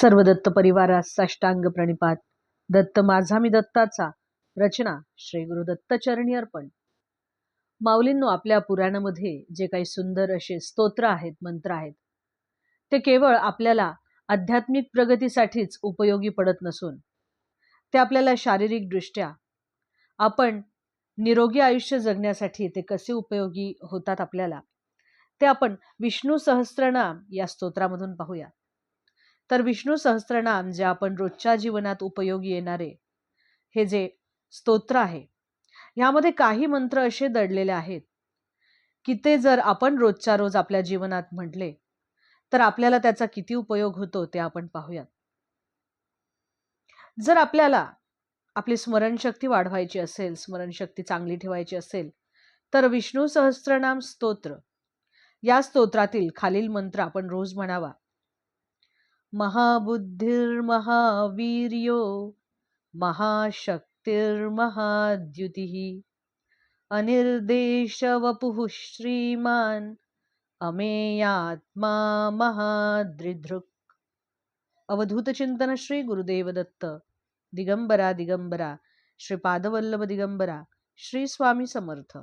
सर्व दत्त परिवारास साष्टांग प्रणिपात. दत्त माझा मी दत्ताचा. रचना श्री गुरु दत्त चरणी अर्पण. माऊलींनो, आपल्या पुराणामध्ये जे काही सुंदर असे स्तोत्र आहेत, मंत्र आहेत, ते केवळ आपल्याला आध्यात्मिक प्रगतीसाठीच उपयोगी पडत नसून ते आपल्याला शारीरिक दृष्ट्या आपण निरोगी आयुष्य जगण्यासाठी ते कसे उपयोगी होतात आपल्याला, ते आपण विष्णू सहस्त्रनाम या स्तोत्रामधून पाहूया. तर विष्णू सहस्त्रनाम जे आपण रोजच्या जीवनात उपयोगी येणारे हे जे स्तोत्र आहे, यामध्ये काही मंत्र असे दडलेले आहेत की ते जर आपण रोजच्या रोज आपल्या जीवनात म्हटले तर आपल्याला त्याचा किती उपयोग होतो ते आपण पाहूया. जर आपल्याला आपली स्मरणशक्ती वाढवायची असेल, स्मरणशक्ती चांगली ठेवायची असेल, तर विष्णू सहस्त्रनाम स्तोत्र या स्तोत्रातील खालील मंत्र आपण रोज म्हणावा. महाबुद्धिर्महावीर्यो महाशक्तिर्महाद्युतिः अनिर्देशवपुः श्रीमान् अमेयात्मा महादृधृक्. अवधूत चिंतन श्री गुरुदेव दत्त. दिगंबरा दिगंबरा श्रीपादवल्लभ दिगंबरा. श्री स्वामी समर्थ.